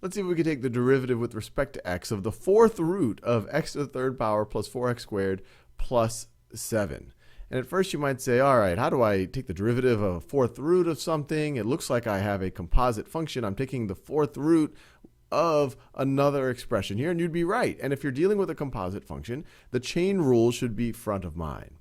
let's see if we can take the derivative with respect to x of the fourth root of x to the third power plus 4x squared plus 7. And at first you might say, all right, how do I take the derivative of a fourth root of something? It looks like I have a composite function. I'm taking the fourth root of another expression here, and you'd be right. And if you're dealing with a composite function, the chain rule should be front of mind.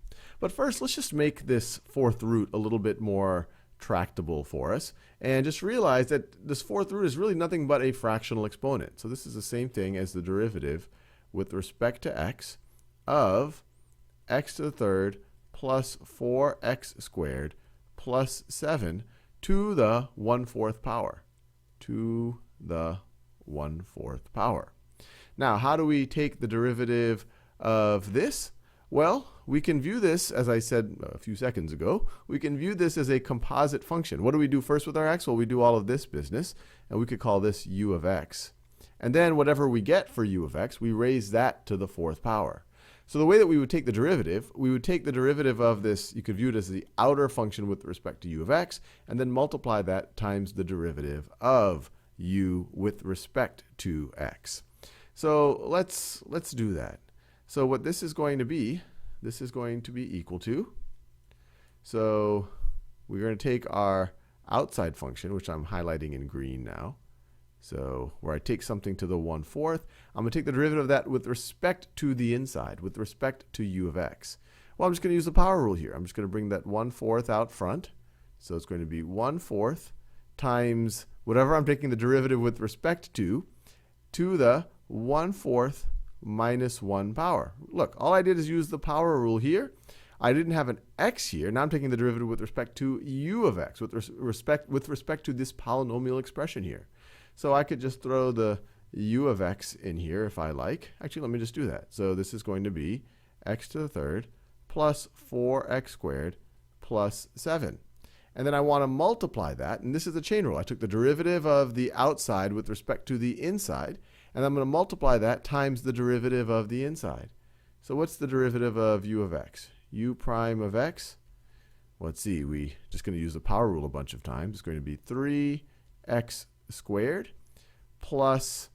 But first, let's just make this fourth root a little bit more tractable for us, and just realize that this fourth root is really nothing but a fractional exponent. So this is the same thing as the derivative with respect to x of x to the third plus 4x squared plus 7 to the 1/4 power. To the 1/4 power. Now, how do we take the derivative of this? Well, we can view this, as I said a few seconds ago, we can view this as a composite function. What do we do first with our x? Well, we do all of this business, and we could call this u of x. And then whatever we get for u of x, we raise that to the 4th power. So the way that we would take the derivative, we would take the derivative of this, you could view it as the outer function with respect to u of x, and then multiply that times the derivative of u with respect to x. So let's do that. So what this is going to be equal to, so we're going to take our outside function, which I'm highlighting in green now. So where I take something to the 1/4, I'm going to take the derivative of that with respect to the inside, with respect to u of x. Well, I'm just going to use the power rule here. I'm just going to bring that 1/4 out front. So it's going to be 1/4 times whatever I'm taking the derivative with respect to the 1/4 minus 1 power. Look, all I did is use the power rule here. I didn't have an x here. Now I'm taking the derivative with respect to u of x, with respect to this polynomial expression here. So I could just throw the u of x in here if I like. Actually, let me just do that. So this is going to be x to the third plus 4x squared plus 7. And then I want to multiply that, and this is the chain rule. I took the derivative of the outside with respect to the inside, and I'm going to multiply that times the derivative of the inside. So what's the derivative of u of x? U prime of x, let's see, we just going to use the power rule a bunch of times. It's going to be 3x squared plus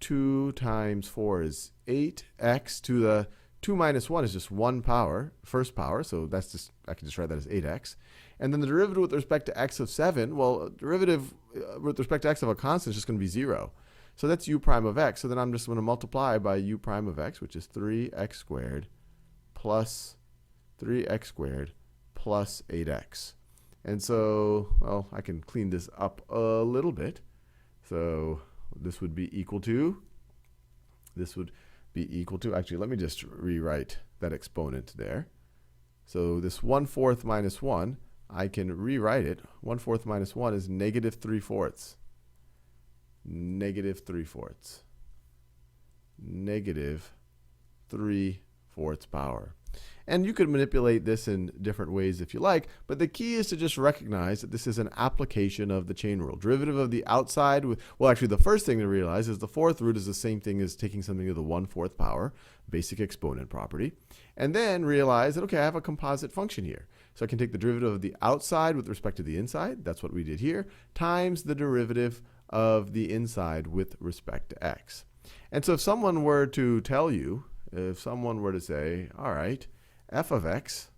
2 times 4 is 8x to the 2 minus 1 is just 1 power, first power, so that's just, I can just write that as 8x. And then the derivative with respect to x of 7, well, derivative with respect to x of a constant is just going to be 0. So that's u prime of x. So then I'm just going to multiply by u prime of x, which is 3x squared plus 3x squared plus 8x. And so, well, I can clean this up a little bit. So this would be equal to, actually, let me just rewrite that exponent there. So this 1/4 minus 1, I can rewrite it. 1/4 minus 1 is negative 3/4. Negative 3/4. Negative 3/4 power. And you could manipulate this in different ways if you like, but the key is to just recognize that this is an application of the chain rule. Derivative of the outside, well, actually the first thing to realize is the fourth root is the same thing as taking something to the 1/4 power, basic exponent property. And then realize that, okay, I have a composite function here. So I can take the derivative of the outside with respect to the inside, that's what we did here, times the derivative of the inside with respect to x. And so if someone were to tell you, if someone were to say, all right, f of x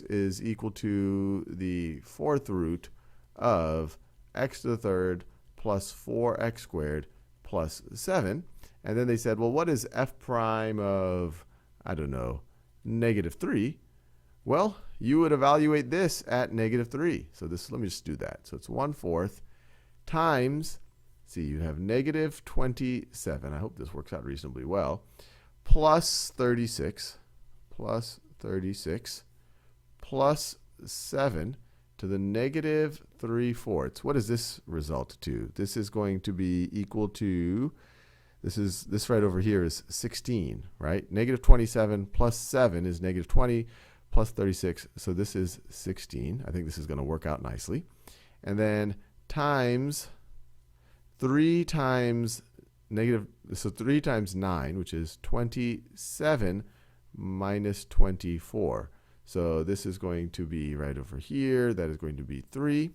is equal to the fourth root of x to the third plus 4x squared plus 7. And then they said, well, what is f prime of, I don't know, negative 3? Well, you would evaluate this at negative 3. So this, let me just do that. So it's 1/4 times, see, you have negative 27. I hope this works out reasonably well. Plus 36 plus 7 to the negative 3/4. What does this result to? This is going to be equal to, this right over here is 16, right? Negative 27 plus 7 is negative 20 plus 36. So this is 16. I think this is going to work out nicely. And then times 3 times negative, so 3 times 9, which is 27 minus 24. So this is going to be right over here. That is going to be 3.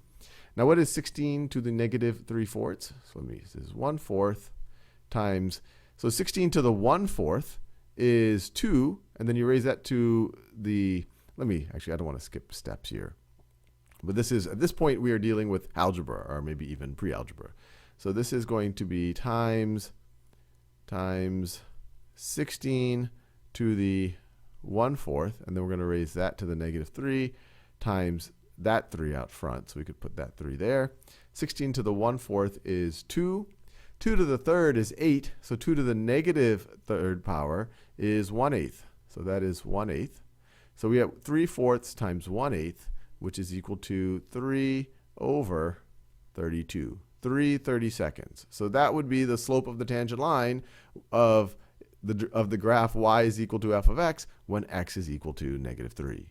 Now what is 16 to the negative 3/4? So this is 1/4 times, so 16 to the 1/4 is 2, and then you raise that to the, I don't want to skip steps here. But this is, at this point, we are dealing with algebra, or maybe even pre-algebra. So this is going to be times 16 to the 1/4, and then we're going to raise that to the negative 3 times that 3 out front. So we could put that 3 there. 16 to the 1/4 is 2. 2 to the third is 8. So 2 to the negative third power is 1/8. So that is 1/8. So we have 3/4 times 1/8, which is equal to 3 over 32. 3 30-seconds. So that would be the slope of the tangent line of the graph y is equal to f of x when x is equal to negative 3.